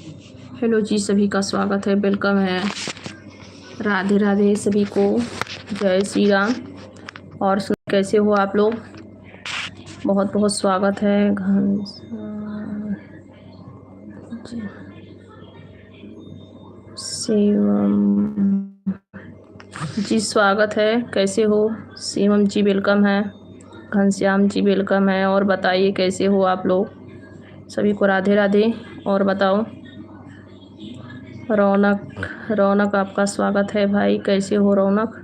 Hello जी, सभी का स्वागत है, वेलकम है। राधे राधे सभी को, जय श्री राम। और कैसे हो आप लोग? बहुत बहुत स्वागत है। शिवम जी स्वागत है, कैसे हो? शिवम जी वेलकम है, घनश्याम जी वेलकम है। और बताइए कैसे हो आप लोग? सभी को राधे राधे। और बताओ। रौनक आपका स्वागत है भाई, कैसे हो रौनक?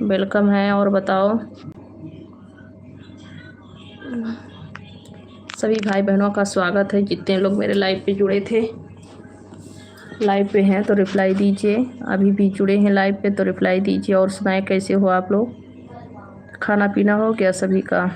वेलकम है। और बताओ। सभी भाई बहनों का स्वागत है, जितने लोग मेरे लाइव पे जुड़े थे। लाइव पे हैं तो रिप्लाई दीजिए, अभी भी जुड़े हैं लाइव पे तो रिप्लाई दीजिए। और सुनाए कैसे हो आप लोग? खाना पीना हो गया सभी का?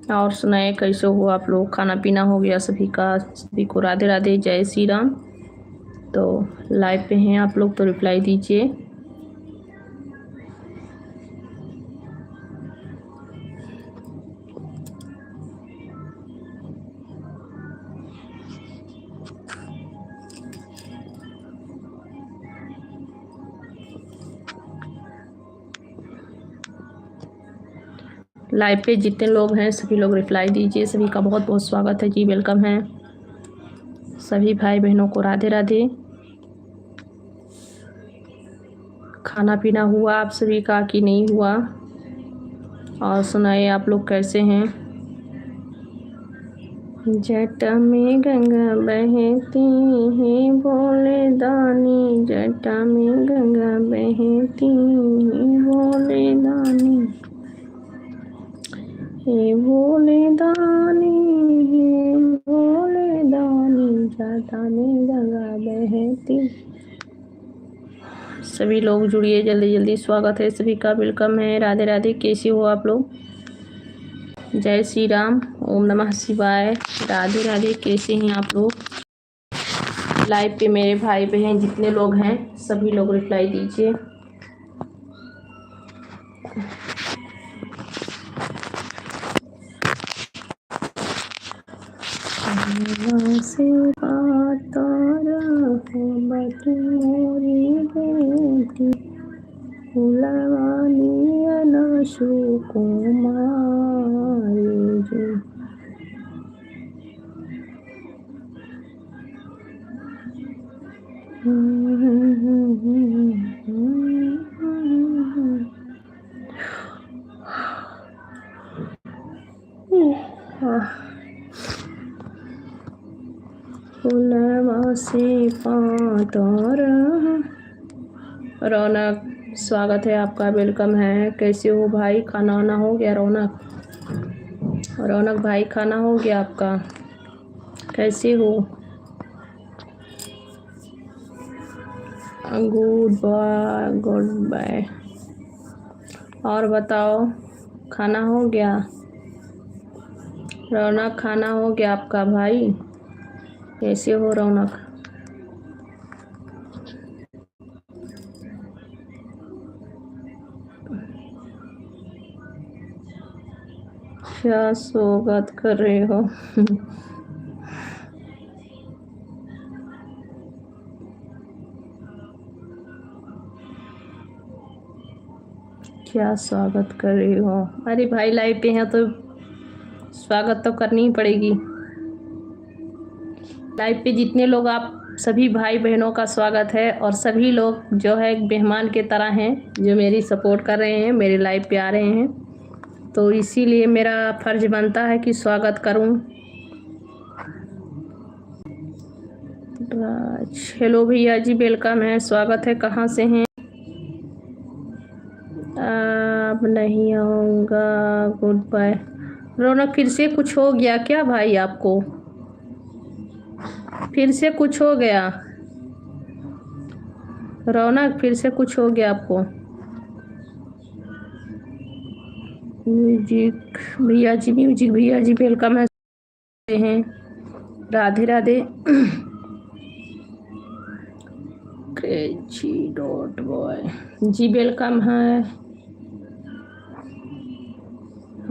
और सुनाए कैसे हो आप लोग? खाना पीना हो गया सभी का? सभी को राधे राधे, जय श्री राम। तो लाइव पे हैं आप लोग तो रिप्लाई दीजिए। लाइव पे जितने लोग हैं सभी लोग रिप्लाई दीजिए। सभी का बहुत बहुत स्वागत है जी, वेलकम है। सभी भाई बहनों को राधे राधे। खाना पीना हुआ आप सभी का कि नहीं हुआ? और सुनाइए आप लोग कैसे हैं? जटा में गंगा बहती है बोले दानी, जटा में गंगा बहती है बोले दानी, हे भोले दानी, हे भोले दानी, जटा में गंगा बहती। सभी लोग जुड़िए जल्दी जल्दी, स्वागत है सभी का, वेलकम है। राधे राधे, कैसे हो आप लोग? जय श्री राम, ओम नमः शिवाय, राधे राधे, कैसे हैं आप लोग? लाइव पे मेरे भाई बहन जितने लोग हैं सभी लोग रिप्लाई दीजिए। रौनक स्वागत है आपका, वेलकम है। कैसे हो भाई? खाना वाना हो गया रौनक? रौनक भाई खाना हो गया आपका? कैसे हो? Goodbye, goodbye. और बताओ, खाना हो गया? रौनक खाना हो गया आपका भाई? कैसे हो रौनक? क्या स्वागत कर रहे हो? क्या स्वागत कर रही हो? अरे भाई लाइव पे हैं तो स्वागत तो करनी ही पड़ेगी। लाइव पे जितने लोग आप सभी भाई बहनों का स्वागत है। और सभी लोग जो है मेहमान के तरह हैं, जो मेरी सपोर्ट कर रहे हैं, मेरे लाइव पे आ रहे हैं, तो इसीलिए मेरा फर्ज बनता है कि स्वागत करूं। हेलो भैया जी, वेलकम है, स्वागत है। कहाँ से हैं? अब नहीं आऊँगा, गुड बाय। रौनक फिर से कुछ हो गया क्या भाई आपको? फिर से कुछ हो गया? रौनक फिर से कुछ हो गया आपको? म्यूजिक भैया जी, म्यूजिक भैया जी वेलकम है। हैं। Radhe Radhe. Crazy dot boy ji welcome है।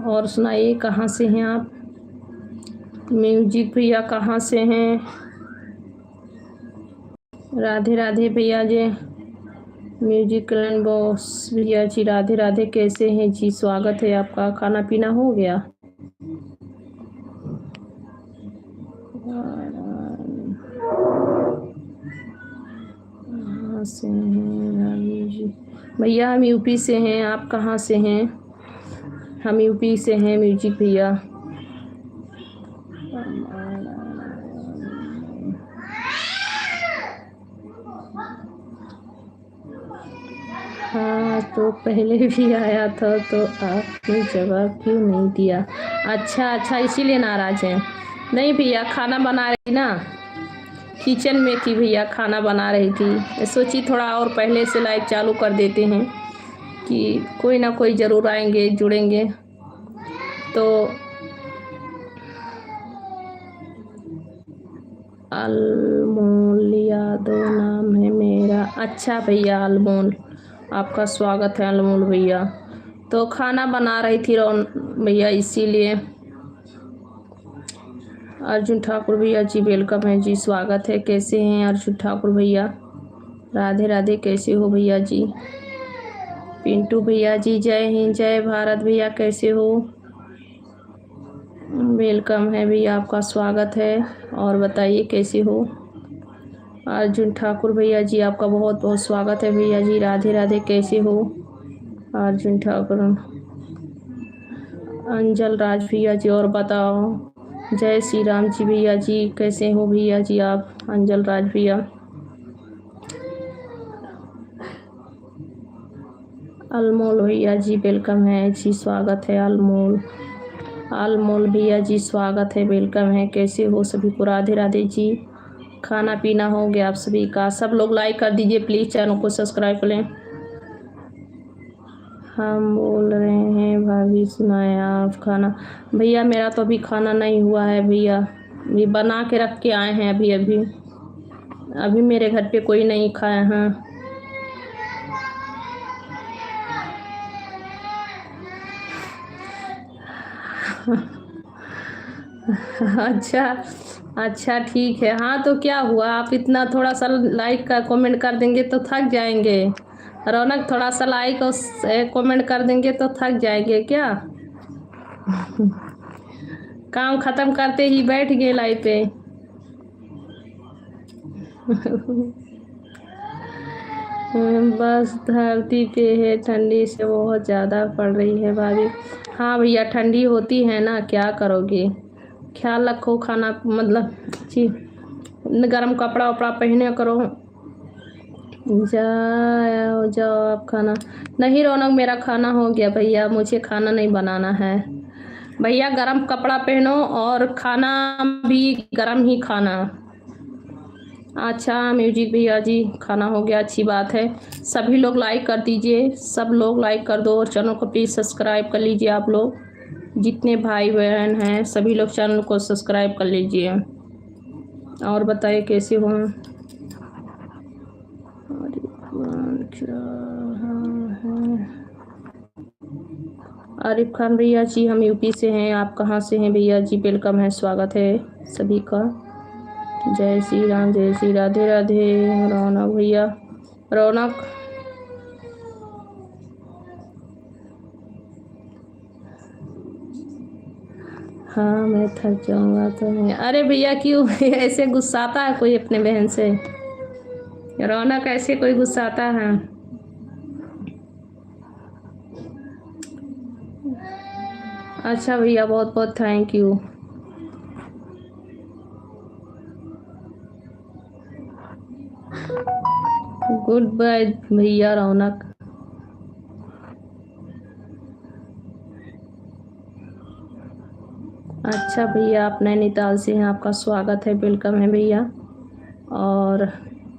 और सुनाइए कहाँ से हैं आप? म्यूजिक भैया कहाँ से हैं? राधे राधे भैया जी। म्यूजिक बॉस भैया जी राधे राधे, कैसे हैं जी? स्वागत है आपका। खाना पीना हो गया? कहाँ से हैं जी? भैया हम यूपी से हैं। आप कहाँ से हैं? हम यूपी से हैं म्यूजिक भैया। हाँ तो पहले भी आया था तो आपने जवाब क्यों नहीं दिया? अच्छा इसीलिए नाराज हैं। नहीं भैया खाना बना रही ना, किचन में थी भैया, खाना बना रही थी। सोची थोड़ा और पहले से लाइव चालू कर देते हैं कि कोई ना कोई ज़रूर आएंगे, जुड़ेंगे। तो अनमोल यादव नाम है मेरा। अच्छा भैया अनमोल, आपका स्वागत है अनमोल भैया। तो खाना बना रही थी भैया, इसीलिए। अर्जुन ठाकुर भैया जी वेलकम है जी, स्वागत है। कैसे हैं अर्जुन ठाकुर भैया? राधे राधे, कैसे हो भैया जी? पिंटू भैया जी जय हिंद जय भारत भैया, कैसे हो? वेलकम है भैया, आपका स्वागत है। और बताइए कैसे हो? अर्जुन ठाकुर भैया जी आपका बहुत बहुत स्वागत है भैया जी। राधे राधे, कैसे हो अर्जुन ठाकुर? अंजल राज भैया जी और बताओ। जय श्री राम जी भैया जी, कैसे हो भैया जी आप? अंजल राज भैया। अनमोल भैया जी वेलकम है जी, स्वागत है अनमोल। अनमोल भैया जी स्वागत है, वेलकम है। कैसे हो सभी को? राधे राधे जी। खाना पीना हो गया आप सभी का? सब लोग लाइक कर दीजिए प्लीज़, चैनल को सब्सक्राइब कर लें। हम बोल रहे हैं भाभी सुनाए आप खाना। भैया मेरा तो अभी खाना नहीं हुआ है भैया, अभी बना के रख के आए हैं। अभी मेरे घर पे कोई नहीं खाया है। अच्छा ठीक है। हाँ तो क्या हुआ, आप इतना थोड़ा सा लाइक का कमेंट कर देंगे तो थक जाएंगे। रौनक थोड़ा सा लाइक और कमेंट कर देंगे तो थक जाएंगे क्या? काम खत्म करते ही बैठ गए लाइव पे। बस धरती पे है, ठंडी से बहुत ज़्यादा पड़ रही है भाभी। हाँ भैया ठंडी होती है ना, क्या करोगे? ख्याल रखो, खाना मतलब जी गरम कपड़ा वपड़ा पहने करो। जाओ जाओ आप खाना। नहीं रौनक मेरा खाना हो गया भैया, मुझे खाना नहीं बनाना है भैया। गरम कपड़ा पहनो और खाना भी गरम ही खाना। अच्छा म्यूजिक भैया जी खाना हो गया, अच्छी बात है। सभी लोग लाइक कर दीजिए, सब लोग लाइक कर दो और चैनल को प्लीज़ सब्सक्राइब कर लीजिए। आप लोग जितने भाई बहन हैं सभी लोग चैनल को सब्सक्राइब कर लीजिए। और बताइए कैसे हो? आरिफ खान भैया जी हम यूपी से हैं। आप कहाँ से हैं भैया जी? वेलकम है, स्वागत है सभी का। जय श्री राम, जय श्री राधे राधे। रौनक भैया, रौनक हाँ मैं थक जाऊंगा तो मैं। अरे भैया क्यों ऐसे गुस्साता है कोई अपने बहन से? रौनक ऐसे कोई गुस्साता है? अच्छा भैया बहुत बहुत थैंक यू। गुड बाय भैया रौनक। अच्छा भैया आप नैनीताल से हैं, आपका स्वागत है, वेलकम है भैया। और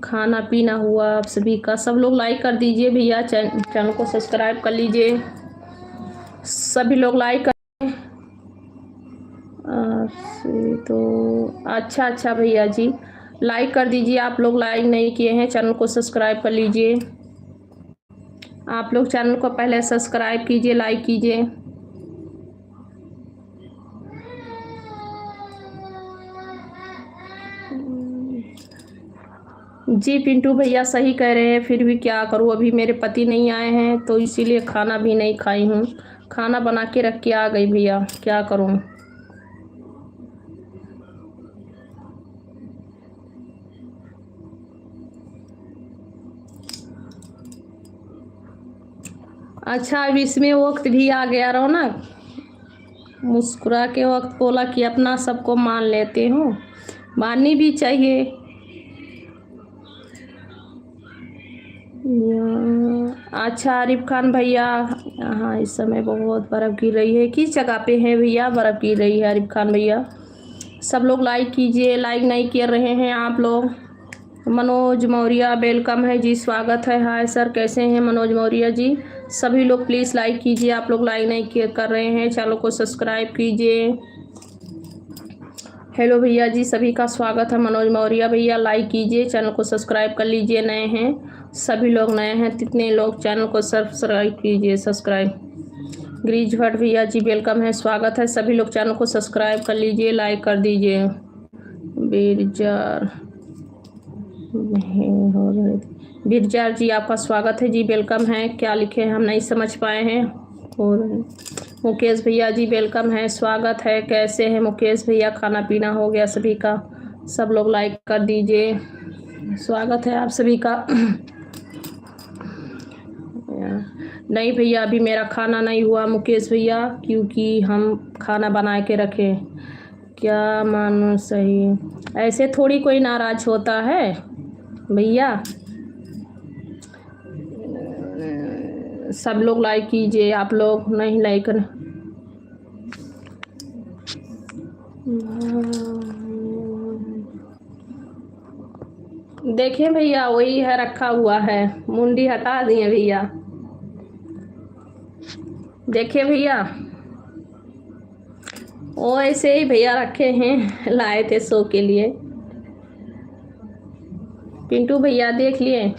खाना पीना हुआ आप सभी का? सब लोग लाइक कर दीजिए भैया, चैनल को सब्सक्राइब कर लीजिए। सभी लोग लाइक कर तो अच्छा भैया जी, लाइक कर दीजिए। आप लोग लाइक नहीं किए हैं, चैनल को सब्सक्राइब कर लीजिए। आप लोग चैनल को पहले सब्सक्राइब कीजिए, लाइक कीजिए। जी पिंटू भैया सही कह रहे हैं, फिर भी क्या करूँ, अभी मेरे पति नहीं आए हैं तो इसीलिए खाना भी नहीं खाई हूँ। खाना बना के रख के आ गई भैया, क्या करूँ। अच्छा, अब इसमें वक्त भी आ गया रौनक, मुस्कुरा के वक्त बोला कि अपना सबको मान लेते हूँ, माननी भी चाहिए। अच्छा आरिफ खान भैया, यहाँ इस समय बहुत बर्फ़ गिर रही है। किस जगह पे है भैया बर्फ़ गिर रही है आरिफ खान भैया? सब लोग लाइक कीजिए, लाइक नहीं कर रहे हैं आप लोग। मनोज मौर्य वेलकम है जी, स्वागत है। हाय सर, कैसे हैं मनोज मौर्य जी? सभी लोग प्लीज़ लाइक कीजिए, आप लोग लाइक नहीं कर रहे हैं। चैनल को सब्सक्राइब कीजिए। हेलो भैया जी, सभी का स्वागत है। मनोज मौर्य भैया लाइक कीजिए, चैनल को सब्सक्राइब कर लीजिए। नए हैं सभी लोग, नए हैं कितने लोग, चैनल को सब्सक्राइब कीजिए। सब्सक्राइब गिरीश भट्ट भैया जी वेलकम है, स्वागत है। सभी लोग चैनल को सब्सक्राइब कर लीजिए, लाइक कर दीजिए। बिरजार जी आपका स्वागत है जी, वेलकम है। क्या लिखे हैं हम नहीं समझ पाए हैं। और मुकेश भैया जी वेलकम है, स्वागत है। कैसे हैं मुकेश भैया? खाना पीना हो गया सभी का? सब लोग लाइक कर दीजिए, स्वागत है आप सभी का। नहीं भैया, अभी मेरा खाना नहीं हुआ मुकेश भैया, क्योंकि हम खाना बना के रखे। क्या मानो सही, ऐसे थोड़ी कोई नाराज होता है भैया। सब लोग लाइक कीजिए, आप लोग नहीं लाइक कर। देखिए भैया, वही है रखा हुआ है, मुंडी हटा दिए भैया। देखिए भैया, वो ऐसे ही भैया रखे हैं, लाए थे शो के लिए। पिंटू भैया देख लिए।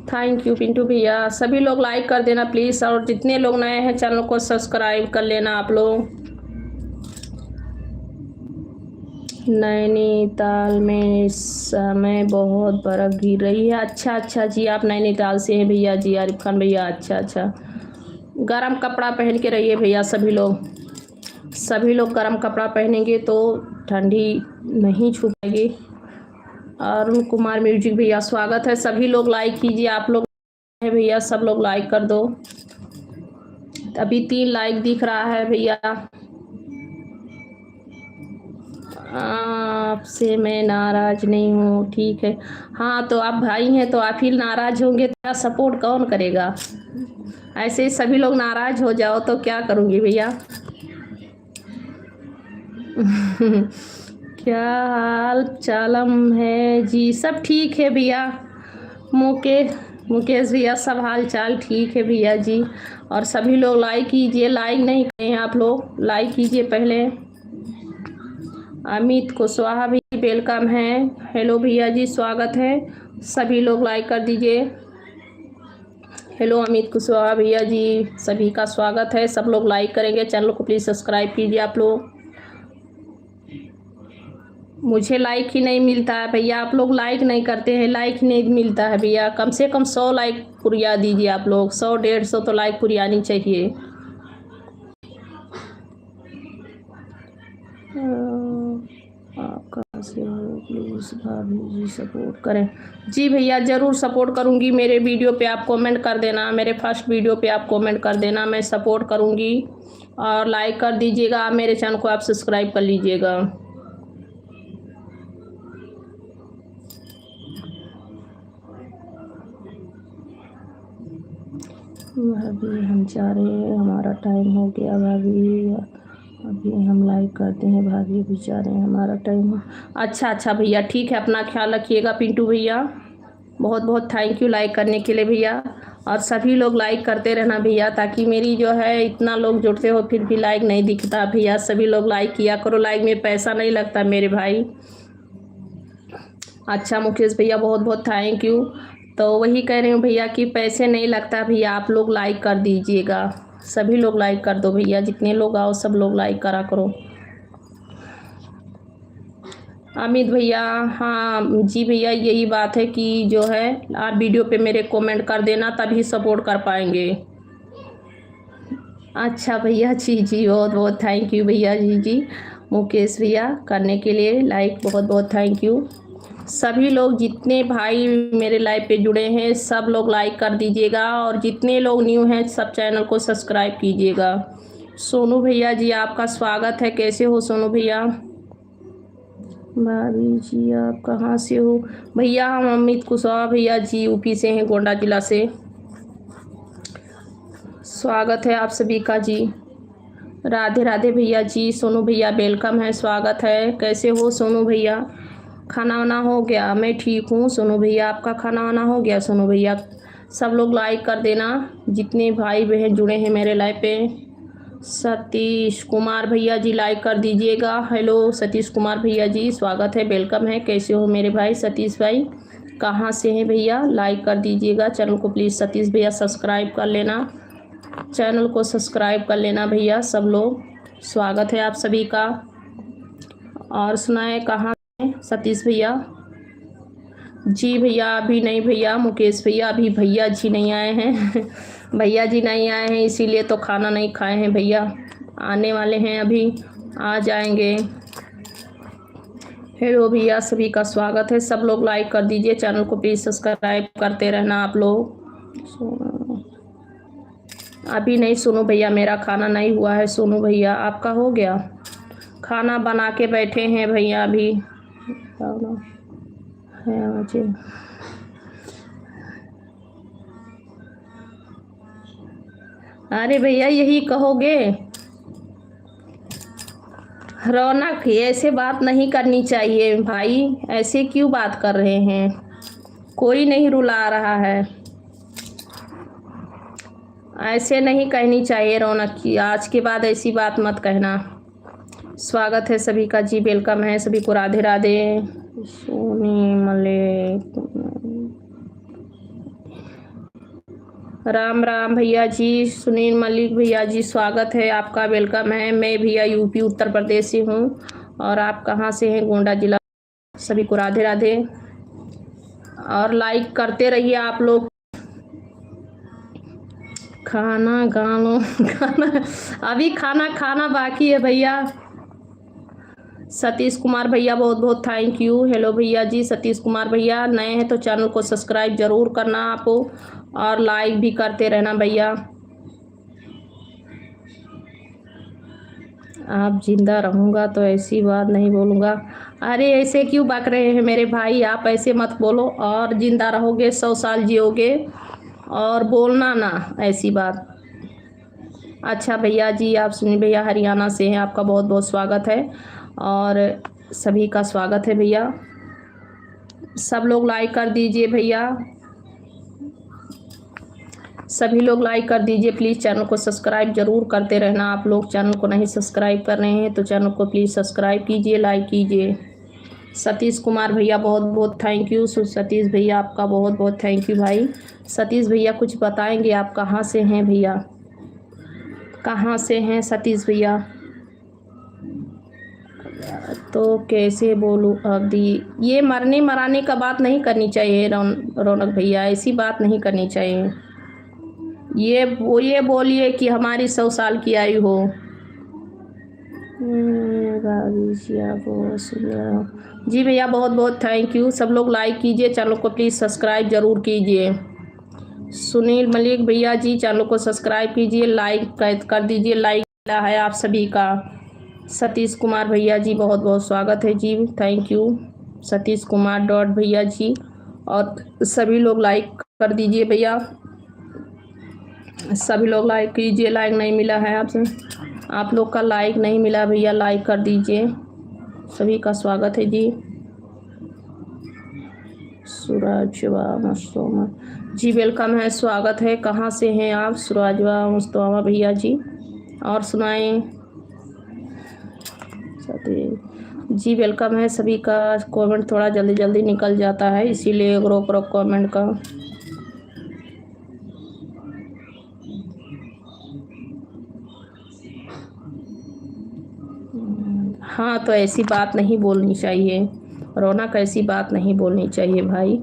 थैंक यू पिंटू भैया। सभी लोग लाइक कर देना प्लीज़, और जितने लोग नए हैं चैनल को सब्सक्राइब कर लेना आप लोग। नैनीताल में इस समय बहुत बर्फ़ गिर रही है। अच्छा जी, आप नैनीताल से हैं भैया जी, आरिफ खान भैया। अच्छा, गरम कपड़ा पहन के रहिए भैया। सभी लोग गरम कपड़ा पहनेंगे तो ठंडी नहीं छू पाएगी। अरुण कुमार म्यूजिक भैया स्वागत है। सभी लोग लाइक कीजिए, आप लोग है भैया, सब लोग लाइक कर दो। अभी 3 लाइक दिख रहा है भैया। आपसे मैं नाराज नहीं हूँ, ठीक है। हाँ, तो आप भाई हैं तो आप ही नाराज होंगे तो सपोर्ट कौन करेगा? ऐसे सभी लोग नाराज हो जाओ तो क्या करूँगी भैया। क्या हाल चालम है जी? सब ठीक है भैया। मुकेश भैया सब हाल चाल ठीक है भैया जी। और सभी लोग लाइक कीजिए, लाइक नहीं किए हैं आप लोग, लाइक कीजिए पहले। अमित कुशवाहा भी वेलकम है। हेलो भैया जी, स्वागत है। सभी लोग लाइक कर दीजिए। हेलो अमित कुशवाहा भैया जी, सभी का स्वागत है। सब लोग लाइक करेंगे, चैनल को प्लीज़ सब्सक्राइब कीजिए आप लोग। मुझे लाइक ही नहीं मिलता है भैया, आप लोग लाइक नहीं करते हैं, लाइक नहीं मिलता है भैया। कम से कम 100 लाइक पुरिया दीजिए आप लोग, 100-150 तो लाइक पुरियानी चाहिए। प्लीज़ भाभी जी सपोर्ट करें। जी भैया ज़रूर सपोर्ट करूँगी। मेरे वीडियो पे आप कमेंट कर देना, मेरे फर्स्ट वीडियो पे आप कमेंट कर देना, मैं सपोर्ट करूँगी। और लाइक कर दीजिएगा, मेरे चैनल को आप सब्सक्राइब कर लीजिएगा। भाभी हम जा रहे हैं, हमारा टाइम हो गया भाभी, अभी हम लाइक करते हैं। भाभी अभी जा रहे हैं, हमारा टाइम हो। अच्छा भैया, ठीक है, अपना ख्याल रखिएगा पिंटू भैया। बहुत बहुत थैंक यू लाइक करने के लिए भैया। और सभी लोग लाइक करते रहना भैया, ताकि मेरी जो है इतना लोग जुड़ते हो फिर भी लाइक नहीं दिखता भैया। सभी लोग लाइक किया करो, लाइक में पैसा नहीं लगता मेरे भाई। अच्छा मुकेश भैया बहुत बहुत थैंक यू। तो वही कह रही हूँ भैया कि पैसे नहीं लगता भैया, आप लोग लाइक कर दीजिएगा, सभी लोग लाइक कर दो भैया, जितने लोग आओ सब लोग लाइक करा करो। अमित भैया हाँ जी भैया, यही बात है कि जो है आप वीडियो पे मेरे कमेंट कर देना, तभी सपोर्ट कर पाएंगे। अच्छा भैया जी बहुत बहुत थैंक यू भैया जी मुकेश भैया करने के लिए लाइक, बहुत बहुत थैंक यू। सभी लोग जितने भाई मेरे लाइव पे जुड़े हैं सब लोग लाइक कर दीजिएगा, और जितने लोग न्यू हैं सब चैनल को सब्सक्राइब कीजिएगा। सोनू भैया जी आपका स्वागत है, कैसे हो सोनू भैया? भाभी जी आप कहाँ से हो? भैया हम अमित कुशवाहा भैया जी यूपी से हैं, गोंडा जिला से। स्वागत है आप सभी का जी। राधे राधे भैया जी, सोनू भैया वेलकम है, स्वागत है। कैसे हो सोनू भैया? खाना वाना हो गया? मैं ठीक हूँ सोनू भैया, आपका खाना वाना हो गया सोनू भैया? सब लोग लाइक कर देना, जितने भाई बहन जुड़े हैं मेरे लाइव पे। सतीश कुमार भैया जी लाइक कर दीजिएगा। हेलो सतीश कुमार भैया जी, स्वागत है, वेलकम है। कैसे हो मेरे भाई सतीश भाई? कहाँ से हैं भैया? लाइक कर दीजिएगा चैनल को प्लीज़। सतीश भैया सब्सक्राइब कर लेना, चैनल को सब्सक्राइब कर लेना भैया सब लोग। स्वागत है आप सभी का। और सुनाए कहाँ हैं सतीश भैया? जी भैया अभी नहीं भैया, मुकेश भैया अभी भैया जी नहीं आए हैं भैया जी नहीं आए हैं इसीलिए तो खाना नहीं खाए हैं भैया, आने वाले हैं अभी, आ जाएंगे। हेलो भैया सभी का स्वागत है, सब लोग लाइक कर दीजिए, चैनल को प्लीज़ सब्सक्राइब करते रहना आप लोग। अभी नहीं सोनू भैया, मेरा खाना नहीं हुआ है सोनू भैया, आपका हो गया? खाना बना के बैठे हैं भैया अभी है मुझे। अरे भैया यही कहोगे? रौनक ऐसे बात नहीं करनी चाहिए भाई, ऐसे क्यों बात कर रहे हैं? कोई नहीं रुला रहा है, ऐसे नहीं कहनी चाहिए रौनक की, आज के बाद ऐसी बात मत कहना। स्वागत है सभी का जी, वेलकम है सभी को, राधे राधे। सोनी मलिक राम राम भैया जी, सुनील मलिक भैया जी स्वागत है आपका, वेलकम है। मैं भैया यूपी उत्तर प्रदेश से हूँ, और आप कहाँ से हैं? गोंडा जिला। सभी को राधे राधे, और लाइक करते रहिए आप लोग। खाना गानो खाना अभी खाना खाना बाकी है भैया। सतीश कुमार भैया बहुत बहुत थैंक यू। हेलो भैया जी सतीश कुमार भैया, नए हैं तो चैनल को सब्सक्राइब जरूर करना आपको, और लाइक भी करते रहना भैया। आप जिंदा रहूँगा तो ऐसी बात नहीं बोलूँगा। अरे ऐसे क्यों बक रहे हैं मेरे भाई, आप ऐसे मत बोलो। और जिंदा रहोगे 100 साल जियोगे, और बोलना ना ऐसी बात। अच्छा भैया जी, आप सुनील भैया हरियाणा से हैं, आपका बहुत बहुत स्वागत है, और सभी का स्वागत है भैया। सब लोग लाइक कर दीजिए भैया, सभी लोग लाइक कर दीजिए प्लीज़। चैनल को सब्सक्राइब जरूर करते रहना आप लोग, चैनल को नहीं सब्सक्राइब कर रहे हैं तो चैनल को प्लीज़ सब्सक्राइब कीजिए, लाइक कीजिए। सतीश कुमार भैया बहुत बहुत थैंक यू। सतीश भैया आपका बहुत बहुत थैंक यू भाई। सतीश भैया कुछ बताएंगे, आप कहाँ से हैं भैया? कहाँ से हैं सतीश भैया? तो कैसे बोलूँ अभी, ये मरने मराने का बात नहीं करनी चाहिए रौनक भैया, ऐसी बात नहीं करनी चाहिए। ये बोलिए कि हमारी 100 साल की आयु हो। जी भैया बहुत बहुत थैंक यू। सब लोग लाइक कीजिए, चैनल को प्लीज़ सब्सक्राइब जरूर कीजिए। सुनील मलिक भैया जी चैनल को सब्सक्राइब कीजिए, लाइक कर दीजिए, लाइक मिला है आप सभी का। सतीश कुमार भैया जी बहुत बहुत स्वागत है जी, thank you Satish Kumar dot भैया जी, और सभी लोग लाइक कर दीजिए भैया, सभी लोग लाइक कीजिए। लाइक नहीं मिला है आपसे, आप लोग का लाइक नहीं मिला भैया, लाइक कर दीजिए, सभी का स्वागत है जी। सुराजवा मुस्तोमा जी, वेलकम है, स्वागत है। कहाँ से हैं आप? सुराजवा मुस्तोमा भैया जी, और सुनाएं। जी वेलकम है सभी का। कमेंट थोड़ा जल्दी जल्दी निकल जाता है, इसीलिए ग्रुप कमेंट का। हाँ, तो ऐसी बात नहीं बोलनी चाहिए रौनक, ऐसी बात नहीं बोलनी चाहिए भाई।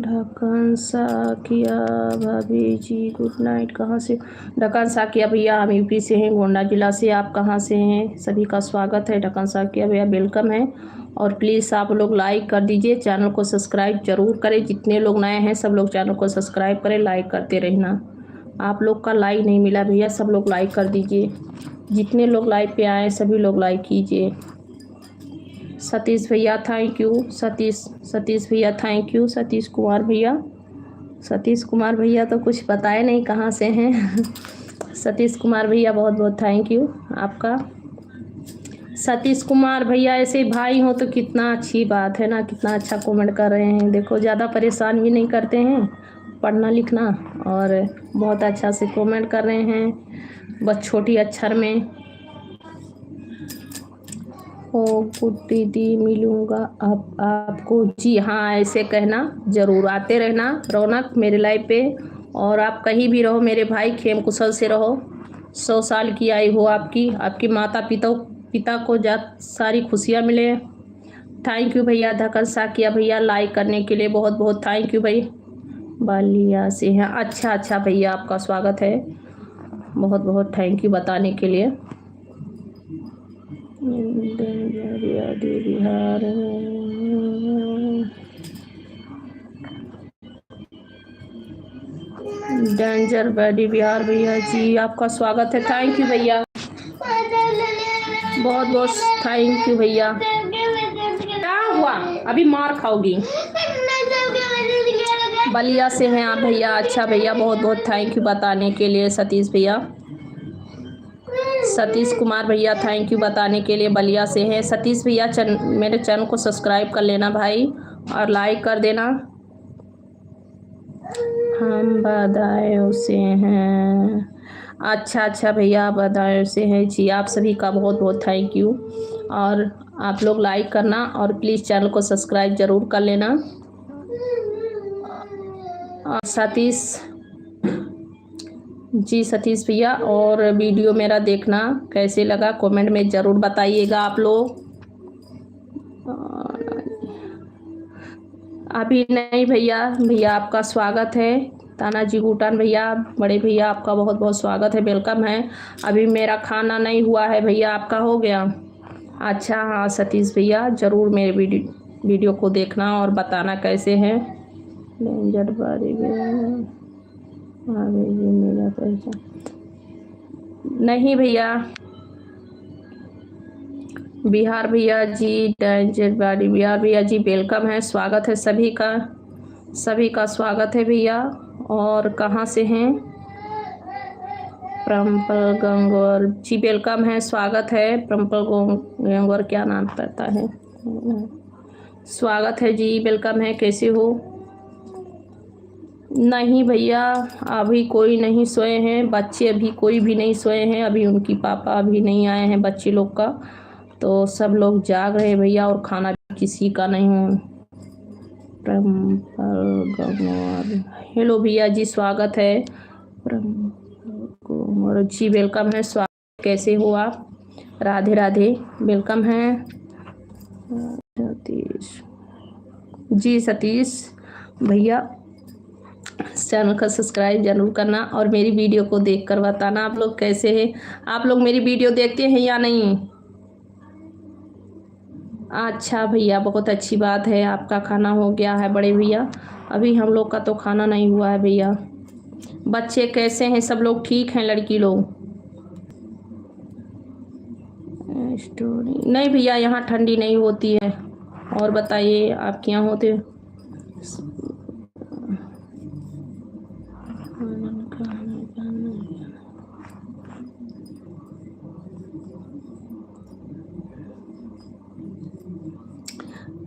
ढक्कन साकिया भाभी जी गुड नाइट। कहाँ से? ढक्कन साकिया भैया, हम यूपी से हैं, गोंडा जिला से। आप कहाँ से हैं? सभी का स्वागत है। ढक्कन साकिया भैया वेलकम है। और प्लीज़ आप लोग लाइक कर दीजिए, चैनल को सब्सक्राइब जरूर करें। जितने लोग नए हैं सब लोग चैनल को सब्सक्राइब करें, लाइक करते रहना। आप लोग का लाइक नहीं मिला भैया, सब लोग लाइक कर दीजिए। जितने लोग लाइव पे आए सभी लोग लाइक कीजिए। सतीश भैया थैंक यू। सतीश भैया थैंक यू। सतीश कुमार भैया, सतीश कुमार भैया तो कुछ बताए नहीं कहाँ से हैं। सतीश कुमार भैया बहुत बहुत थैंक यू आपका। सतीश कुमार भैया ऐसे भाई हो तो कितना अच्छी बात है ना, कितना अच्छा कमेंट कर रहे हैं। देखो ज़्यादा परेशान भी नहीं करते हैं पढ़ना लिखना, और बहुत अच्छा से कमेंट कर रहे हैं बस छोटी अक्षर में। ओ गुड दीदी, मिलूँगा अब आपको। जी हाँ, ऐसे कहना, ज़रूर आते रहना रौनक मेरे लाइव पे। और आप कहीं भी रहो मेरे भाई, खेम कुशल से रहो। 100 साल की आयु हो आपकी, आपके माता पिता को सारी खुशियाँ मिले। थैंक यू भैया। धक्कन साकिया भैया लाइक करने के लिए बहुत बहुत थैंक यू भाई। बालिया से हैं? अच्छा भैया, आपका स्वागत है, बहुत बहुत थैंक यू बताने के लिए। बिहार डेंजर बैडी बिहार भैया जी, आपका स्वागत है। थैंक यू भैया, बहुत बहुत थैंक यू भैया। क्या हुआ? अभी मार खाओगी। बलिया से हैं आप भैया? अच्छा भैया, बहुत बहुत थैंक यू बताने के लिए। सतीश भैया, सतीश कुमार भैया थैंक यू बताने के लिए, बलिया से हैं। सतीश भैया मेरे चैनल को सब्सक्राइब कर लेना भाई, और लाइक कर देना। हम बदायूं से हैं। अच्छा भैया, बदायूं से हैं जी। आप सभी का बहुत बहुत थैंक यू। और आप लोग लाइक करना और प्लीज़ चैनल को सब्सक्राइब ज़रूर कर लेना। और सतीश जी, सतीश भैया, और वीडियो मेरा देखना कैसे लगा कमेंट में ज़रूर बताइएगा आप लोग। अभी नहीं भैया आपका स्वागत है। तानाजी भूटान भैया, बड़े भैया, आपका बहुत बहुत स्वागत है, वेलकम है। अभी मेरा खाना नहीं हुआ है भैया, आपका हो गया? अच्छा हाँ सतीश भैया, ज़रूर मेरे वीडियो को देखना और बताना कैसे हैं। डेंजर बारी मेरा पहचान नहीं भैया। बिहार भैया जी, डेंजर बारी बिहार भैया जी, वेलकम है, स्वागत है सभी का स्वागत है भैया। और कहाँ से हैं? प्रम्पल गंगौर जी, वेलकम है, स्वागत है। प्रम्पल गंगौर क्या नाम पड़ता है? स्वागत है जी, वेलकम है। कैसे हो? नहीं भैया, अभी कोई नहीं सोए हैं बच्चे, अभी कोई भी नहीं सोए हैं। अभी उनकी पापा अभी नहीं आए हैं बच्चे लोग का, तो सब लोग जाग रहे हैं भैया, और खाना भी किसी का नहीं हो। हेलो भैया जी, स्वागत है। जी वेलकम है, स्वागत। कैसे हो आप? राधे राधे, वेलकम है। सतीश जी, सतीश भैया चैनल का सब्सक्राइब जरूर करना, और मेरी वीडियो को देख कर बताना आप लोग कैसे हैं। आप लोग मेरी वीडियो देखते हैं या नहीं? अच्छा भैया, बहुत अच्छी बात है, आपका खाना हो गया है बड़े भैया। अभी हम लोग का तो खाना नहीं हुआ है भैया। बच्चे कैसे हैं? सब लोग ठीक हैं? लड़की लोग? स्टोरी नहीं भैया, यहाँ ठंडी नहीं होती है। और बताइए आपके यहाँ होते?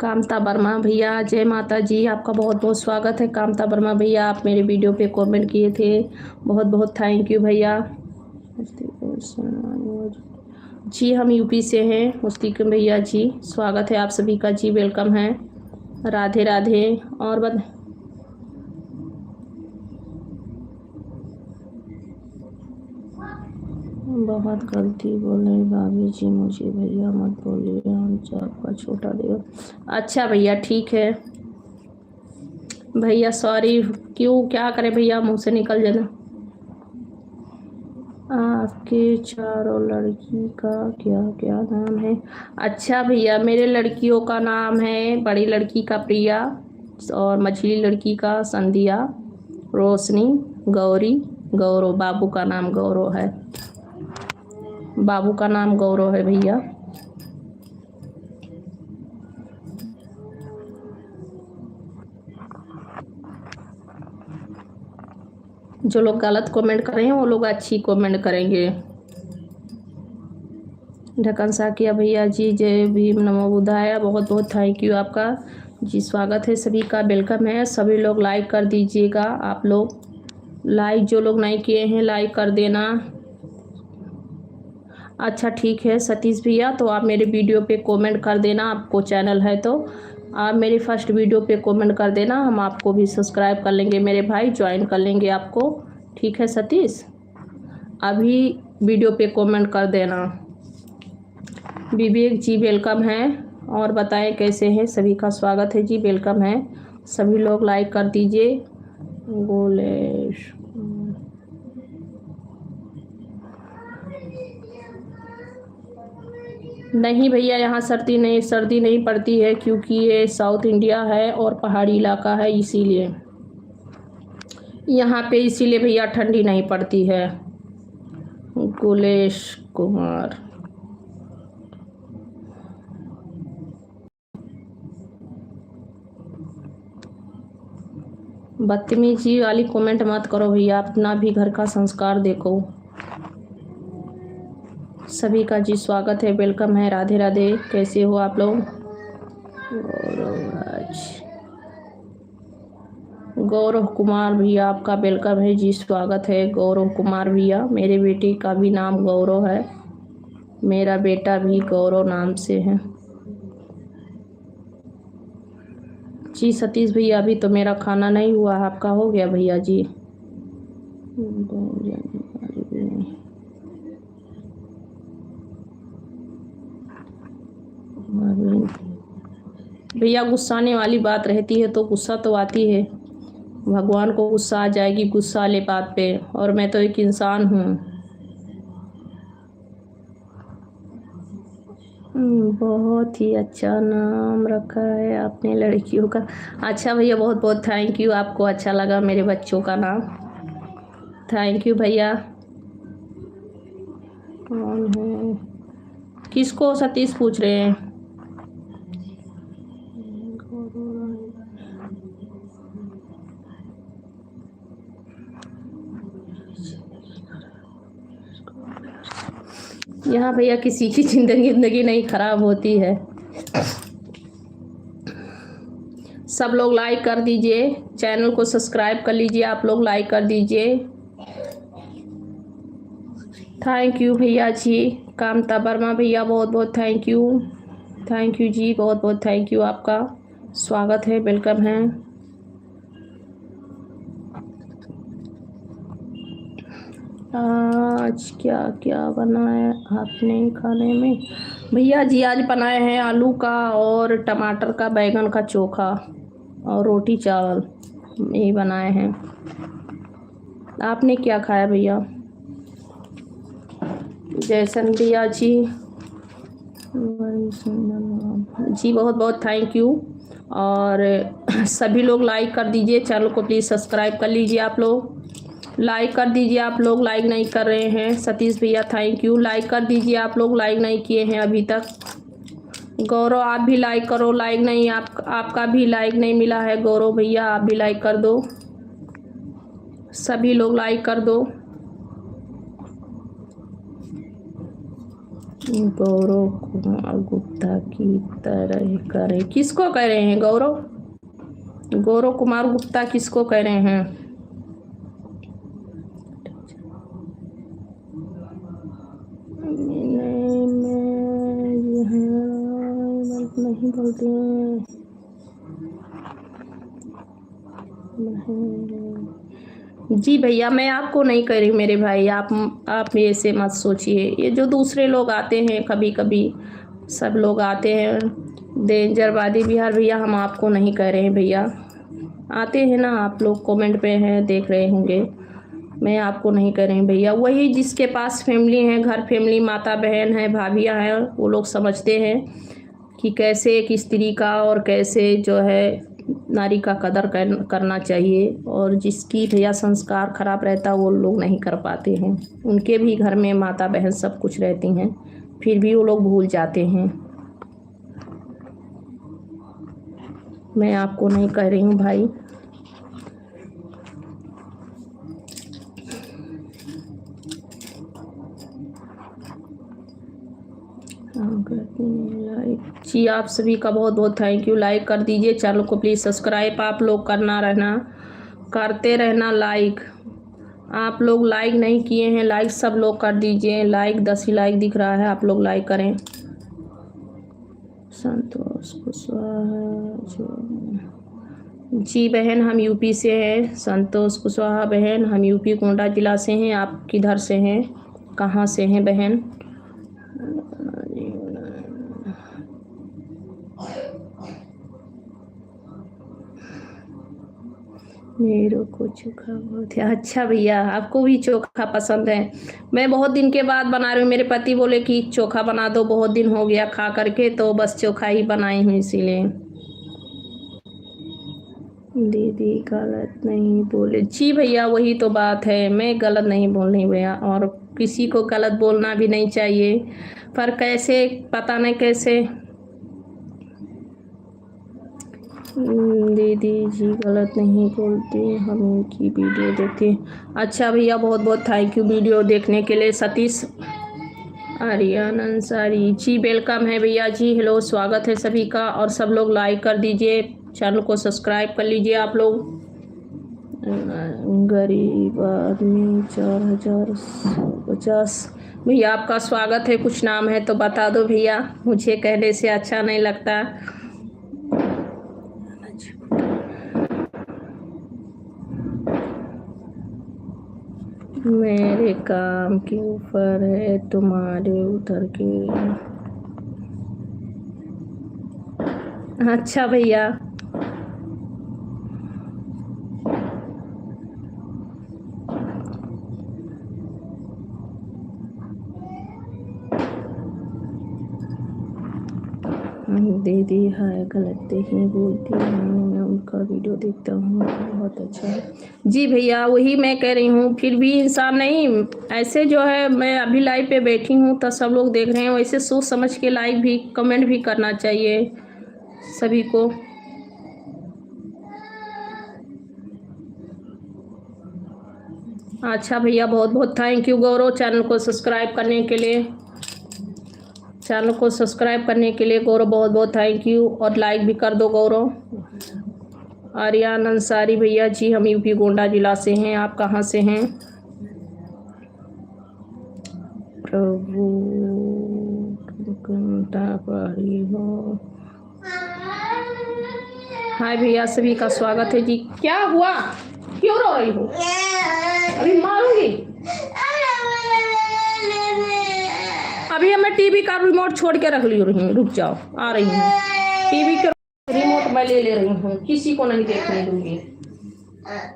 कामता वर्मा भैया, जय माता जी। आपका बहुत बहुत स्वागत है कामता वर्मा भैया। आप मेरे वीडियो पे कमेंट किए थे, बहुत बहुत थैंक यू भैया। जी हम यूपी से हैं मुस्लिम भैया जी, स्वागत है आप सभी का जी, वेलकम है। राधे राधे। और बहुत गलती बोले भाभी जी, मुझे भैया मत बोलिए, हम आपका छोटा देव। अच्छा भैया ठीक है भैया, सॉरी। क्यों, क्या करें भैया, मुंह से निकल जाना। आपके चारों लड़की का क्या क्या नाम है? अच्छा भैया, मेरे लड़कियों का नाम है, बड़ी लड़की का प्रिया और मछली लड़की का संध्या, रोशनी, गौरी, गौरव। बाबू का नाम गौरव है, बाबू का नाम गौरव है भैया। जो लोग गलत कमेंट कर रहे हैं वो लोग अच्छी कमेंट करेंगे। ढक्कन साकिया भैया जी, जय भीम, नमो बुद्धाय, बहुत बहुत थैंक यू आपका जी, स्वागत है सभी का, वेलकम है। सभी लोग लाइक कर दीजिएगा, आप लोग लाइक जो लोग नहीं किए हैं लाइक कर देना। अच्छा ठीक है सतीश भैया, तो आप मेरे वीडियो पे कमेंट कर देना, आपको चैनल है तो आप मेरी फर्स्ट वीडियो पे कमेंट कर देना, हम आपको भी सब्सक्राइब कर लेंगे मेरे भाई, ज्वाइन कर लेंगे आपको। ठीक है सतीश, अभी वीडियो पे कमेंट कर देना। विवेक जी वेलकम है, और बताएं कैसे हैं, सभी का स्वागत है जी, वेलकम है। सभी लोग लाइक कर दीजिए। गोलेश नहीं भैया, यहाँ सर्दी नहीं पड़ती है, क्योंकि ये साउथ इंडिया है और पहाड़ी इलाका है, इसीलिए यहाँ पे, इसीलिए भैया ठंडी नहीं पड़ती है। गुलेश कुमार, बदतमीजी वाली कमेंट मत करो भैया, अपना भी घर का संस्कार देखो। सभी का जी स्वागत है, वेलकम है, राधे राधे। कैसे हो आप लोग? गौरव कुमार भैया, आपका वेलकम है जी, स्वागत है गौरव कुमार भैया। मेरे बेटे का भी नाम गौरव है, मेरा बेटा भी गौरव नाम से है जी। सतीश भैया, अभी तो मेरा खाना नहीं हुआ, आपका हो गया भैया जी? भैया गुस्साने वाली बात रहती है तो गुस्सा तो आती है, भगवान को गुस्सा आ जाएगी गुस्सा वाले बात पे, और मैं तो एक इंसान हूँ। बहुत ही अच्छा नाम रखा है आपने लड़कियों का। अच्छा भैया, बहुत बहुत थैंक यू, आपको अच्छा लगा मेरे बच्चों का नाम, थैंक यू भैया। कौन है, किसको सतीश पूछ रहे हैं? यहाँ भैया किसी की जिंदगी नहीं खराब होती है। सब लोग लाइक कर दीजिए, चैनल को सब्सक्राइब कर लीजिए, आप लोग लाइक कर दीजिए। थैंक यू भैया जी, कामता वर्मा भैया, बहुत बहुत थैंक यू जी, बहुत बहुत थैंक यू आपका, स्वागत है, वेलकम है। आज क्या क्या बनाया आपने खाने में? भैया जी आज बनाए हैं आलू का और टमाटर का बैगन का चोखा और रोटी चावल, यही बनाए हैं। आपने क्या खाया भैया? जैसन भैया जी, जी बहुत बहुत थैंक यू। और सभी लोग लाइक कर दीजिए, चैनल को प्लीज़ सब्सक्राइब कर लीजिए, आप लोग लाइक कर दीजिए, आप लोग लाइक नहीं कर रहे हैं। सतीश भैया थैंक यू, लाइक कर दीजिए, आप लोग लाइक नहीं किए हैं अभी तक। गौरव आप भी लाइक करो, लाइक नहीं, आपका भी लाइक नहीं मिला है गौरव भैया, आप भी लाइक कर दो, सभी लोग लाइक कर दो। गौरव कुमार गुप्ता की तरह करे, किसको कह रहे हैं गौरव? गौरव कुमार गुप्ता किसको कह रहे हैं? नहीं बोलते हैं। जी भैया, मैं आपको नहीं कह रही मेरे भाई, आप ऐसे मत सोचिए। ये जो दूसरे लोग आते हैं कभी कभी, सब लोग आते हैं डेंजरवादी बिहार, भैया हम आपको नहीं कह रहे हैं भैया। आते हैं ना आप लोग, कमेंट पे हैं, देख रहे होंगे। मैं आपको नहीं कह रही भैया। वही जिसके पास फैमिली है, घर फैमिली, माता बहन है, भाभियाँ हैं, वो लोग समझते हैं कि कैसे एक स्त्री का और कैसे जो है नारी का कदर करना चाहिए। और जिसकी भैया संस्कार खराब रहता वो लोग नहीं कर पाते हैं। उनके भी घर में माता बहन सब कुछ रहती हैं, फिर भी वो लोग भूल जाते हैं। मैं आपको नहीं कह रही हूँ भाई। लाइक जी, आप सभी का बहुत बहुत थैंक यू। लाइक कर दीजिए चैनल को प्लीज़। सब्सक्राइब आप लोग करते रहना लाइक। आप लोग लाइक नहीं किए हैं, लाइक सब लोग कर दीजिए। लाइक 10 ही लाइक दिख रहा है, आप लोग लाइक करें। संतोष कुशवाहा जी बहन, हम यूपी से हैं। संतोष कुशवाहा बहन, हम यूपी गोंडा जिला से हैं। आप किधर से हैं, कहाँ से हैं बहन? मेरे को चोखा बहुत है। अच्छा भैया, आपको भी चोखा पसंद है? मैं बहुत दिन के बाद बना रही हूँ। मेरे पति बोले कि चोखा बना दो, बहुत दिन हो गया खा करके, तो बस चोखा ही बनाई हूँ इसीलिए। दीदी गलत नहीं बोले जी भैया, वही तो बात है, मैं गलत नहीं बोल रही भैया, और किसी को गलत बोलना भी नहीं चाहिए, पर कैसे पता नहीं कैसे। दीदी जी गलत नहीं बोलते, हम उनकी वीडियो देखते हैं। अच्छा भैया, बहुत बहुत थैंक यू वीडियो देखने के लिए। सतीश आर्यन अंसारी जी वेलकम है भैया जी। हेलो, स्वागत है सभी का। और सब लोग लाइक कर दीजिए, चैनल को सब्सक्राइब कर लीजिए आप लोग। गरीब आदमी 4050 भैया, आपका स्वागत है। कुछ नाम है तो बता दो भैया, मुझे कहने से अच्छा नहीं लगता। मेरे काम के ऊपर है, तुम्हारे उधर के। अच्छा भैया, दीदी हाय, गलत नहीं बोलती हूँ, मैं उनका वीडियो देखता हूँ, बहुत अच्छा है जी भैया। वही मैं कह रही हूँ, फिर भी इंसान नहीं ऐसे जो है, मैं अभी लाइव पे बैठी हूँ तो सब लोग देख रहे हैं, वैसे सोच समझ के लाइक भी कमेंट भी करना चाहिए सभी को। अच्छा भैया, बहुत बहुत थैंक यू गौरव, चैनल को सब्सक्राइब करने के लिए। चैनल को सब्सक्राइब करने के लिए गौरव, बहुत बहुत थैंक यू। और लाइक भी कर दो गौरव। आर्यन अंसारी भैया जी, हम यूपी गोंडा जिला से हैं। आप कहाँ से हैं? प्रभु हो। हाय भैया, सभी का स्वागत है जी। क्या हुआ, क्यों रो रही हो? अभी मारूंगी। अभी मैं टीवी का रिमोट छोड़ के रख ली रही हूँ, रुक जाओ, आ रही हूँ। टीवी के रिमोट मैं ले रही हूँ, किसी को नहीं देखने दूंगी।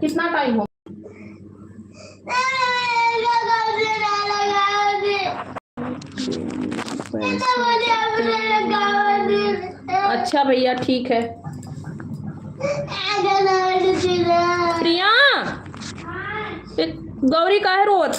कितना टाइम हो? अच्छा भैया, ठीक है। प्रिया, गौरी काहे रोवत?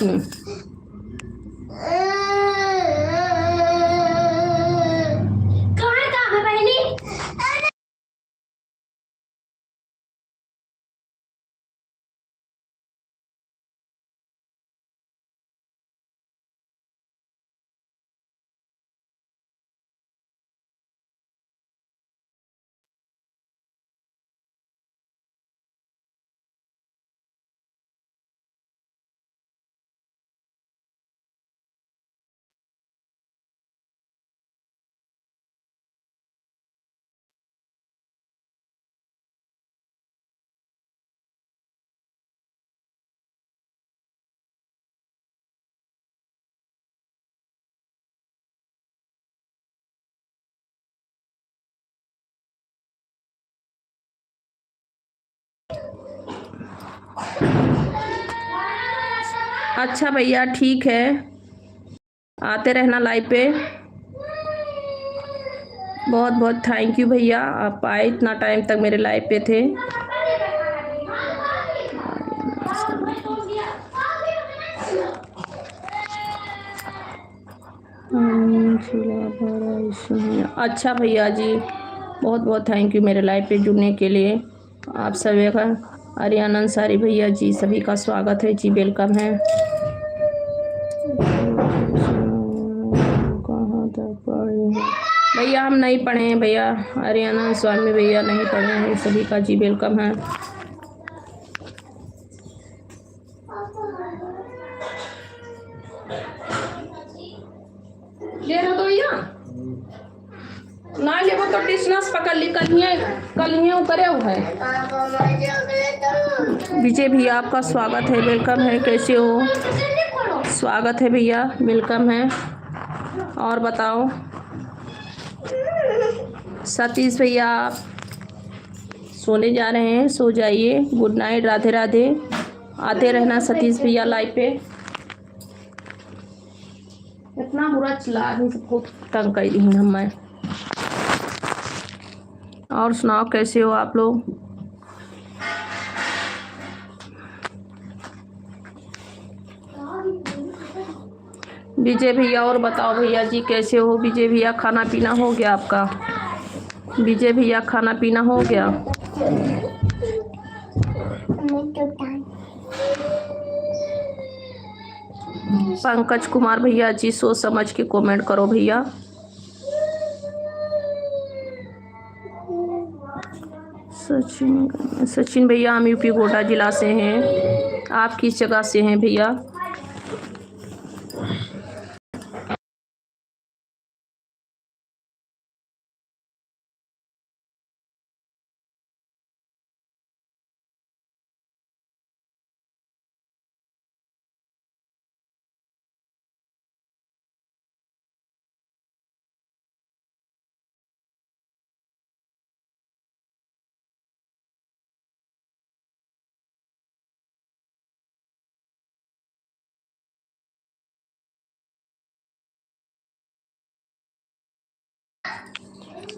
अच्छा भैया ठीक है, आते रहना लाइव पे। बहुत बहुत थैंक यू भैया, आप आए इतना टाइम तक मेरे लाइव पे थे। अच्छा भैया जी, बहुत बहुत थैंक यू मेरे लाइव पे जुड़ने के लिए। आप सभी का, आर्यन अंसारी भैया जी, सभी का स्वागत है जी, वेलकम है। कहाँ तक पढ़े हैं भैया? हम नहीं पढ़े हैं भैया, आर्यन स्वामी भैया नहीं पढ़े हैं, सभी का जी वेलकम है। ले रहा तो भैया ना लेबो तो टिसनस पकड़ ली, कलिए करे है। विजय भैया आपका स्वागत है, वेलकम है, कैसे हो? स्वागत है भैया, वेलकम है। और बताओ सतीश भैया, आप सोने जा रहे हैं, सो जाइए, गुड नाइट, राधे राधे। आते रहना सतीश भैया लाइव पे। इतना बुरा चिल्ला आदमी सबको तंग कर दी हम मैं। और सुनाओ कैसे हो आप लोग? विजय भैया और बताओ भैया जी कैसे हो? विजय भैया खाना पीना हो गया आपका? विजय भैया खाना पीना हो गया? पंकज कुमार भैया जी, सोच समझ के कमेंट करो भैया। सचिन भैया, हम यूपी गोड्डा जिला से हैं, आप किस जगह से हैं भैया?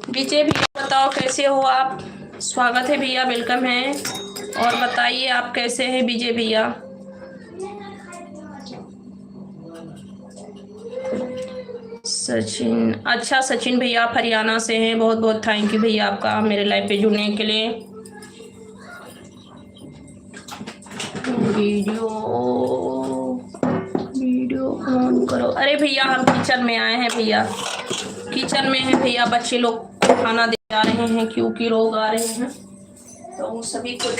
विजय भैया बताओ कैसे हो आप? स्वागत है भैया, वेलकम है। और बताइए आप कैसे हैं विजय भैया? सचिन, अच्छा सचिन भैया आप हरियाणा से हैं, बहुत बहुत थैंक यू भैया आपका मेरे लाइव पे जुड़ने के लिए। वीडियो ऑन करो। अरे भैया हम किचन में आए हैं भैया, किचन में है भैया, बच्चे लोग खाना दे जा रहे हैं क्योंकि लोग आ रहे हैं तो उन सभी को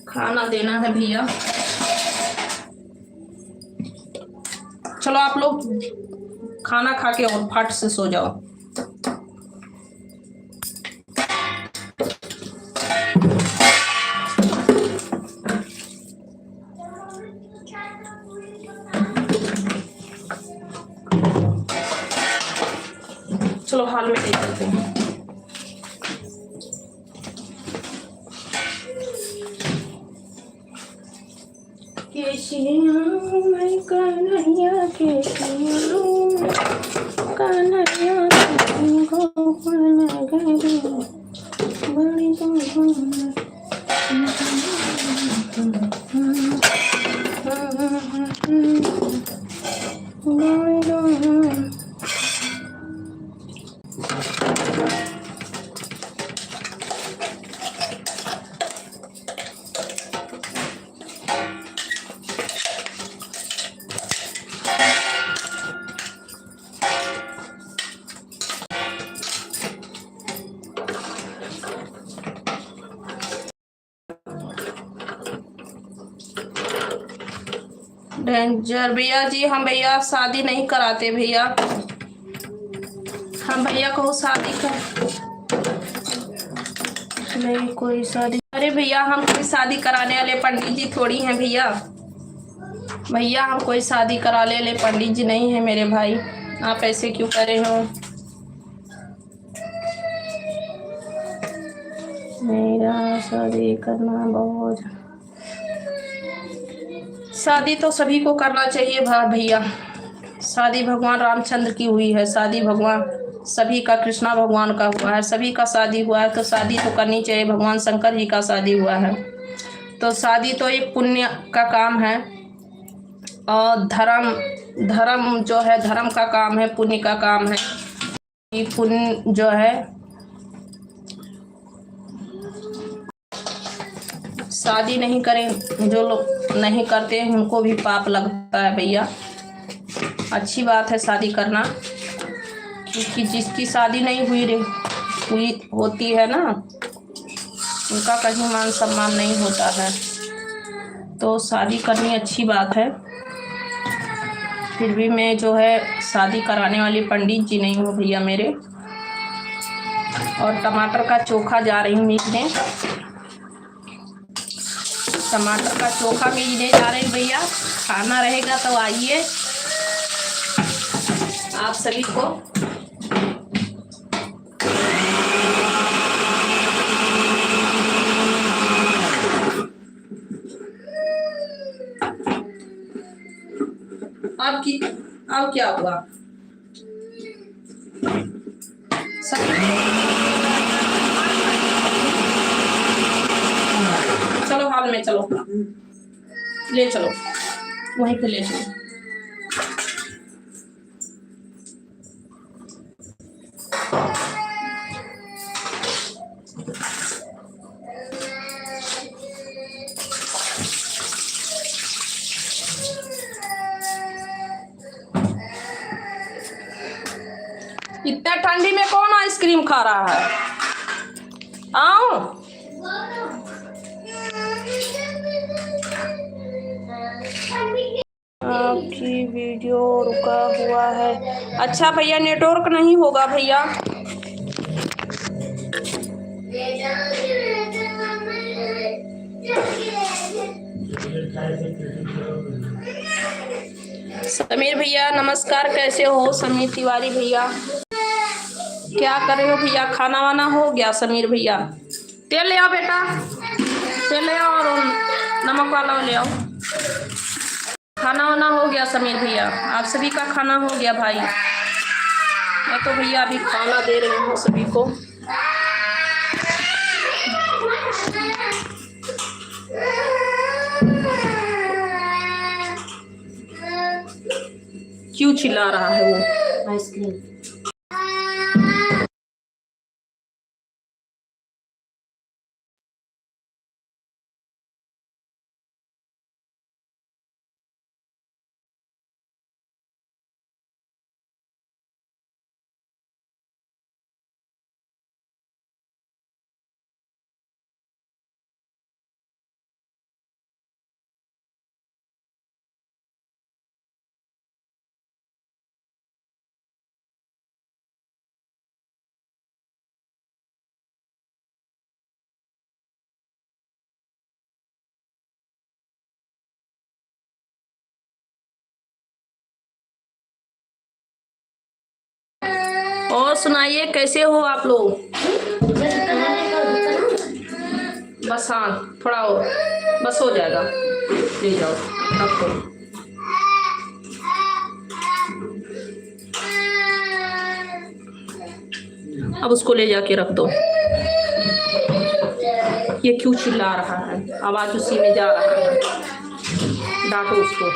खाना देना है भैया। चलो आप लोग खाना खा के और फट से सो जाओ। चलो हाल में ले चलते हैं। डेंजर भैया जी, हम भैया शादी नहीं कराते भैया, हम भैया को शादी कर नहीं कोई शादी। अरे भैया हम कोई शादी कराने वाले पंडित जी थोड़ी हैं भैया, भैया हम कोई शादी कराने वाले पंडित जी नहीं है मेरे भाई, आप ऐसे क्यों कर रहे हो? मेरा शादी करना बहुत, शादी तो सभी को करना चाहिए भैया। शादी भगवान रामचंद्र की हुई है, शादी भगवान सभी का, कृष्णा भगवान का हुआ है, सभी का शादी हुआ है, तो शादी तो करनी चाहिए। भगवान शंकर जी का शादी हुआ है, तो शादी तो एक पुण्य का काम है। और धर्म धर्म जो है, धर्म का काम है, पुण्य का काम है। कि पुण्य जो है, शादी नहीं करें, जो लोग नहीं करते हैं उनको भी पाप लगता है भैया। अच्छी बात है शादी करना, क्योंकि जिसकी शादी नहीं हुई होती है ना, उनका कहीं मान सम्मान नहीं होता है। तो शादी करनी अच्छी बात है। फिर भी मैं जो है शादी कराने वाली पंडित जी नहीं हूँ भैया मेरे। और टमाटर का चोखा जा रही हूँ मीठने, टमाटर का चोखा मीठने जा रहे हैं भैया। खाना रहेगा तो आइए आप सभी को। अब क्या हुआ? चलो हाल में चलो, ले चलो वहीं पे ले चलो। इतने ठंडी में कौन आइसक्रीम खा रहा है? आओ, आपकी वीडियो रुका हुआ है। अच्छा भैया, नेटवर्क नहीं होगा भैया। समीर भैया नमस्कार, कैसे हो? समीर तिवारी भैया क्या कर रहे हो भैया? खाना वाना हो गया? समीर भैया तेल ले आओ बेटा, तेल ले आओ और नमक वाला ले आओ। खाना वाना हो गया समीर भैया? आप सभी का खाना हो गया भाई? मैं तो भैया अभी खाना दे रही हूँ सभी को। क्यों चिल्ला रहा है वो? आइसक्रीम और सुनाइए, कैसे हो आप लोग? बस हाँ, थोड़ा और, बस हो जाएगा। ले जाओ रखो। अब उसको ले जाके रख दो। ये क्यों चिल्ला रहा है? आवाज उसी में जा रहा है, डांटो उसको।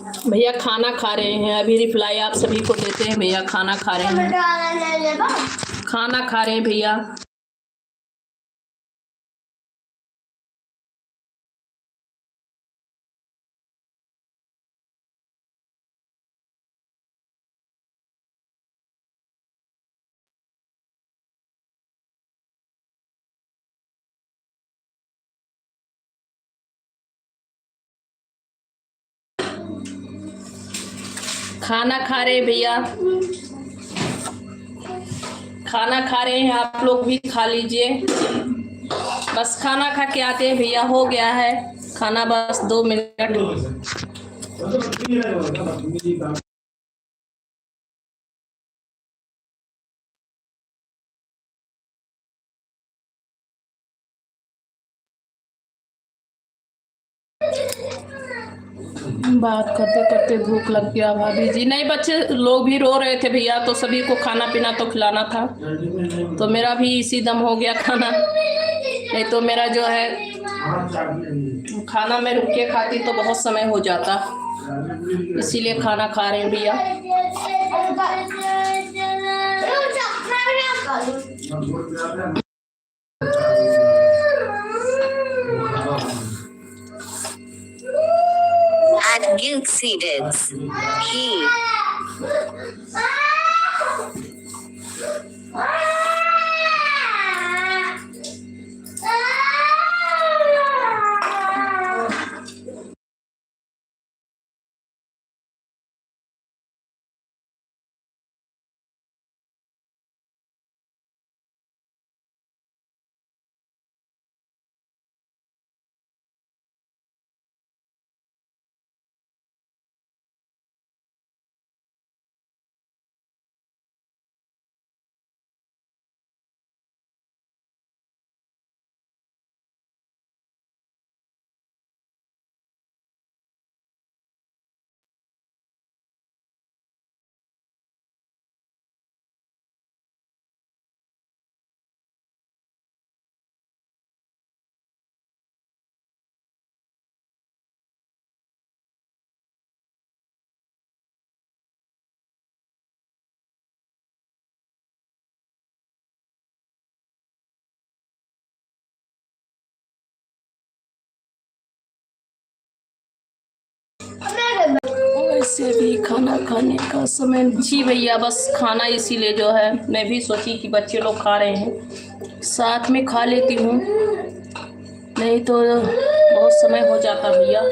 भैया खाना खा रहे हैं, अभी रिप्लाई आप सभी को देते हैं। भैया खाना खा रहे हैं, खाना खा रहे हैं भैया। खाना खा रहे हैं भैया, खाना खा रहे हैं, आप लोग भी खा लीजिए। बस खाना खा के आते हैं भैया, हो गया है खाना, बस 2 मिनट। बात करते करते भूख लग गया भाभी जी। नहीं, बच्चे लोग भी रो रहे थे भैया, तो सभी को खाना पीना तो खिलाना था, तो मेरा भी इसी दम हो गया खाना। नहीं तो मेरा जो है खाना मैं रुक के खाती तो बहुत समय हो जाता, इसीलिए खाना खा रहे हैं भैया। At Gilxides, he वैसे भी खाना खाने का समय जी भैया, बस खाना इसीलिए जो है मैं भी सोची कि बच्चे लोग खा रहे हैं, साथ में खा लेती हूँ, नहीं तो बहुत समय हो जाता भैया।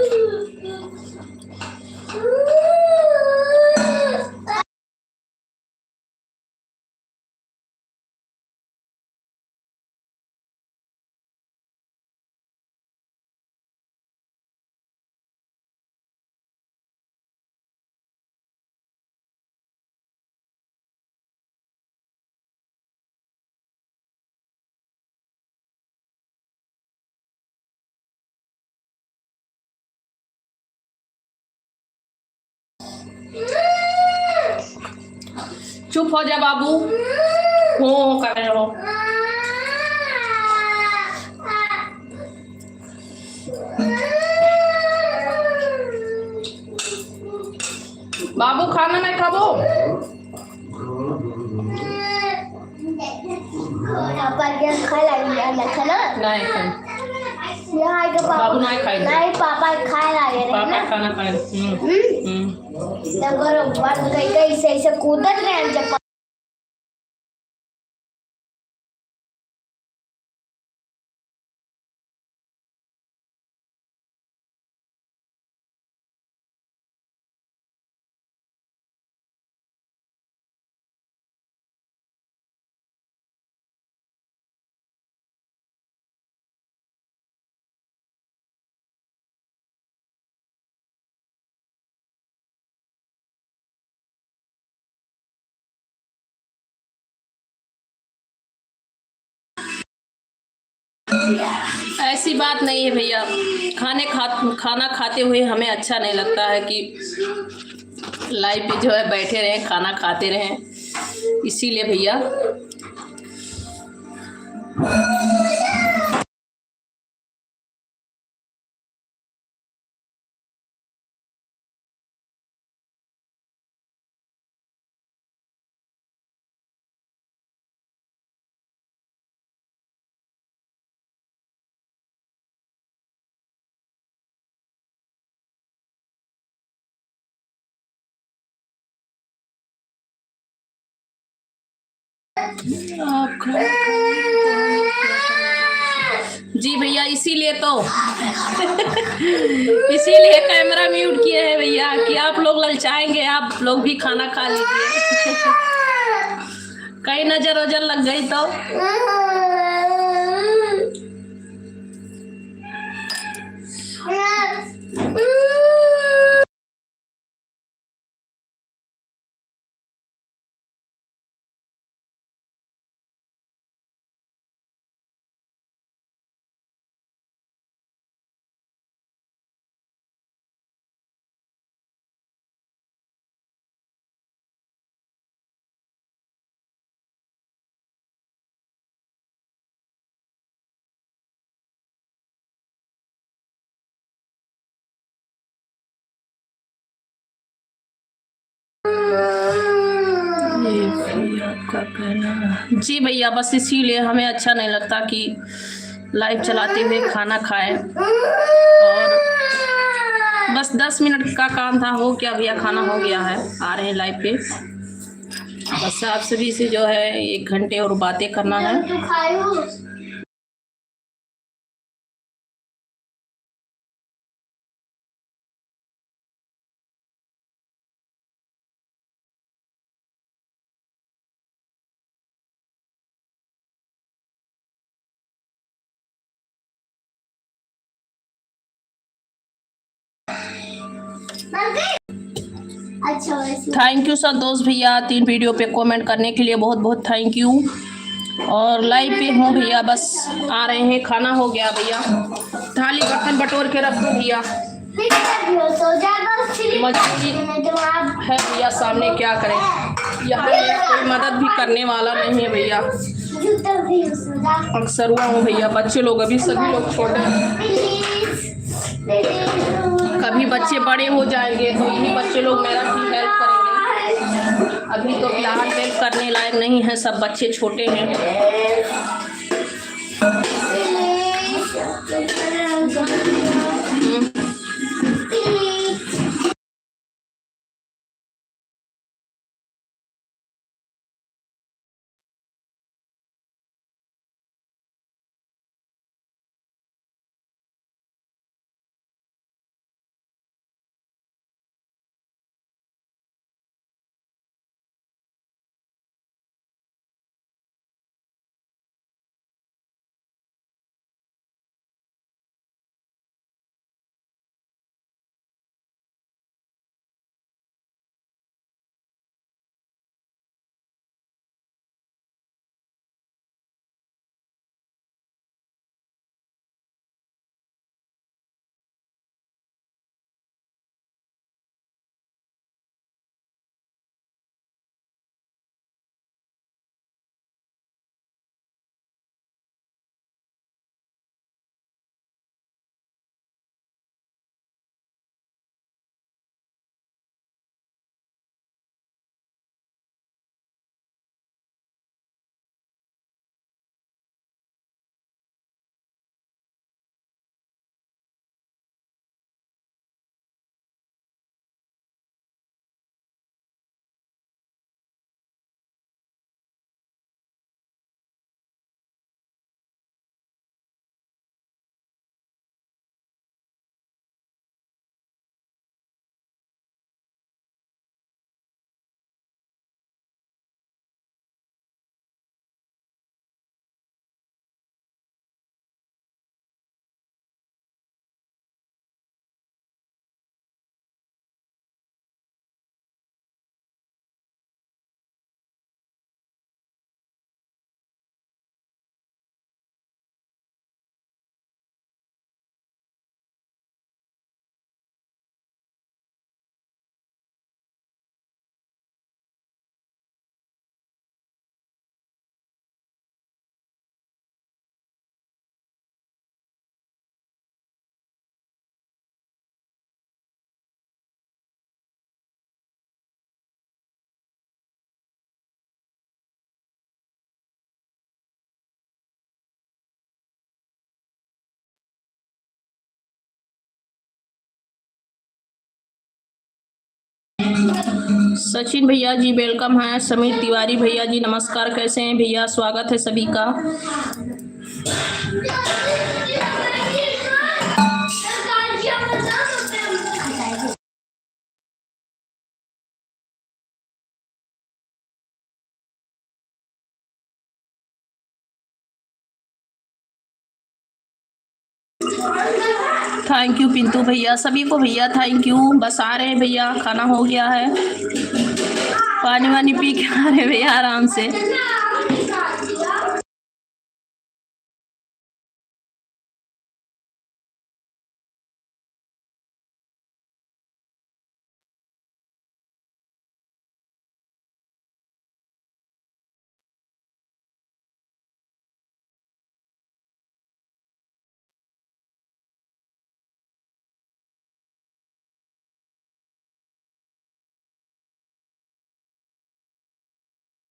चुप हो जा बाबू, हो कर रहे हो। बाबू खाना नहीं खाबो, नहीं बाबू नहीं खाए, नहीं पापा खाए लागे रहे पापा ना खाना खाए। कैसे ऐसे कूदत रहे जब ऐसी बात नहीं है भैया, खाना खाते हुए हमें अच्छा नहीं लगता है कि लाइव पे जो है बैठे रहें, खाना खाते रहें, इसीलिए भैया। आप खाना जी भैया, इसीलिए तो इसीलिए कैमरा म्यूट किए हैं भैया कि आप लोग ललचाएंगे, आप लोग भी खाना खा लीजिए। कहीं नजर वजर लग गई तो आपका कहना जी भैया, बस इसीलिए हमें अच्छा नहीं लगता कि लाइव चलाते हुए खाना खाएं। और बस 10 मिनट का काम था, हो गया भैया, खाना हो गया है, आ रहे हैं लाइव पे। बस आप सभी से जो है 1 घंटे और बातें करना है। थैंक यू संतोष भैया, 3 वीडियो पे कमेंट करने के लिए बहुत बहुत थैंक यू। और लाइव पे हूँ भैया, बस आ रहे हैं, खाना हो गया भैया, थाली बर्तन बटोर के रख दो भैया। मजबूरी है भैया, सामने क्या करें, यहाँ कोई मदद भी करने वाला नहीं है भैया। अक्सर हुआ हूँ भैया, बच्चे लोग अभी सभी लोग छोटे हैं, कभी बच्चे बड़े हो जाएंगे तो यही बच्चे लोग मेरा भी हेल्प करेंगे। अभी तो फिलहाल हेल्प करने लायक नहीं है, सब बच्चे छोटे हैं। सचिन भैया जी वेलकम है। समीर तिवारी भैया जी नमस्कार, कैसे हैं भैया? स्वागत है सभी का। थैंक यू पिंटू भैया, सभी को भैया थैंक यू। बस आ रहे हैं भैया, खाना हो गया है, पानी वानी पी के आ रहे हैं भैया आराम से।